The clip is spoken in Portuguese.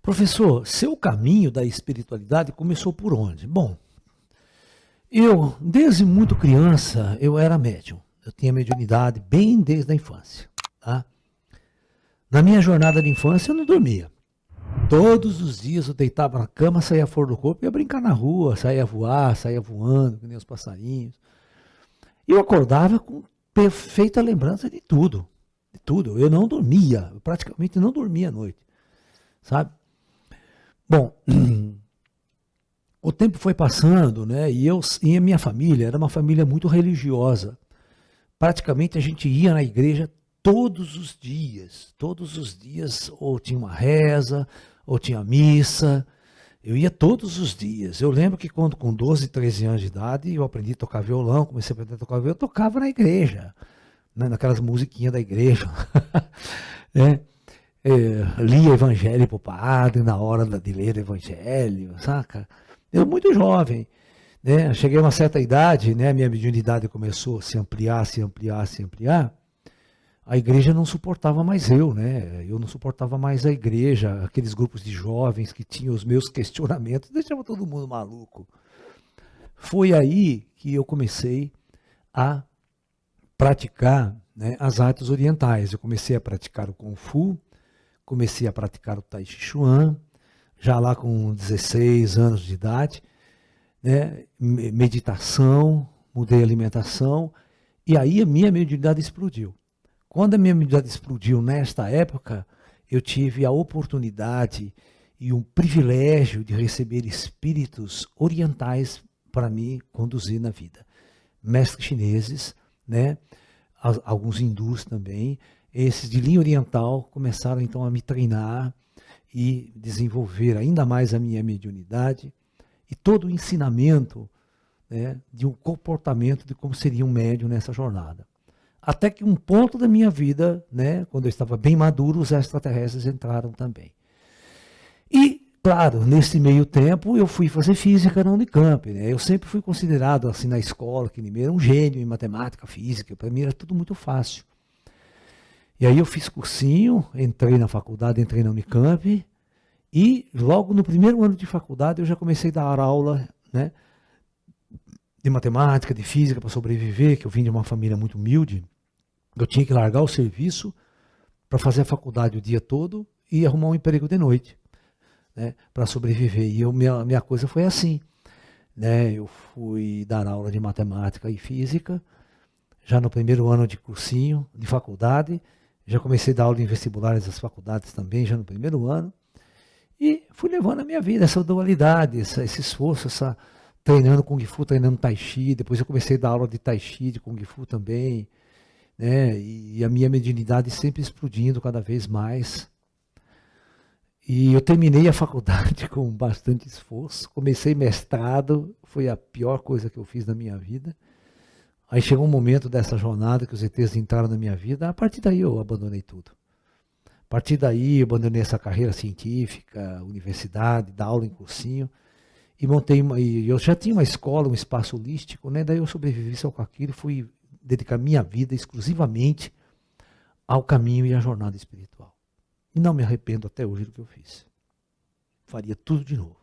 Professor, seu caminho da espiritualidade começou por onde? Bom, desde muito criança, eu era médium. Eu tinha mediunidade bem desde a infância. Tá? Na minha jornada de infância, eu não dormia. Todos os dias eu deitava na cama, saía fora do corpo, ia brincar na rua, saía voar, saía voando, que nem os passarinhos. E eu acordava com perfeita lembrança de tudo. De tudo. Eu não dormia, eu praticamente não dormia à noite. Sabe? Bom, o tempo foi passando, né? E a minha família era uma família muito religiosa. Praticamente a gente ia na igreja todos os dias, ou tinha uma reza, ou tinha missa. Eu ia todos os dias. Eu lembro que quando com 12, 13 anos de idade, eu aprendi a tocar violão, comecei a aprender a tocar violão, eu tocava na igreja, né? Naquelas musiquinhas da igreja. Né? Lia evangelho para o padre na hora de ler o evangelho, saca? Eu muito jovem, né? Cheguei a uma certa idade, né? Minha mediunidade começou a se ampliar, se ampliar, se ampliar. A igreja não suportava mais eu, né? Eu não suportava mais a igreja, aqueles grupos de jovens que tinham os meus questionamentos, deixava todo mundo maluco. Foi aí que eu comecei a praticar, né, as artes orientais. Eu comecei a praticar o Kung Fu, comecei a praticar o Tai Chi Chuan, já lá com 16 anos de idade, né, meditação, mudei a alimentação, e aí a minha mediunidade explodiu. Quando a minha mediunidade explodiu nesta época, eu tive a oportunidade e um privilégio de receber espíritos orientais para me conduzir na vida. Mestres chineses, né, alguns hindus também, esses de linha oriental começaram então a me treinar e desenvolver ainda mais a minha mediunidade e todo o ensinamento, né, de um comportamento de como seria um médium nessa jornada. Até que um ponto da minha vida, né, quando eu estava bem maduro, os extraterrestres entraram também. E, claro, nesse meio tempo eu fui fazer física na Unicamp. Né? Eu sempre fui considerado, assim, na escola, que era um gênio em matemática, física. Para mim era tudo muito fácil. E aí eu fiz cursinho, entrei na faculdade, entrei na Unicamp. E logo no primeiro ano de faculdade eu já comecei a dar aula, né, de matemática, de física para sobreviver, que eu vim de uma família muito humilde. Eu tinha que largar o serviço para fazer a faculdade o dia todo e arrumar um emprego de noite, né, para sobreviver. E minha coisa foi assim. Né, eu fui dar aula de matemática e física, já no primeiro ano de cursinho, de faculdade. Já comecei a dar aula em vestibulares das faculdades também, já no primeiro ano. E fui levando a minha vida, essa dualidade, esse esforço, treinando Kung Fu, treinando Tai Chi. Depois eu comecei a dar aula de Tai Chi, de Kung Fu também. Né? E a minha mediunidade sempre explodindo cada vez mais. E eu terminei a faculdade com bastante esforço, comecei mestrado, foi a pior coisa que eu fiz na minha vida. Aí chegou um momento dessa jornada que os ETs entraram na minha vida, a partir daí eu abandonei tudo. A partir daí eu abandonei essa carreira científica, universidade, dar aula em cursinho, e eu já tinha uma escola, um espaço holístico, né? Daí eu sobrevivi só com aquilo, fui dedicar minha vida exclusivamente ao caminho e à jornada espiritual. E não me arrependo até hoje do que eu fiz. Faria tudo de novo.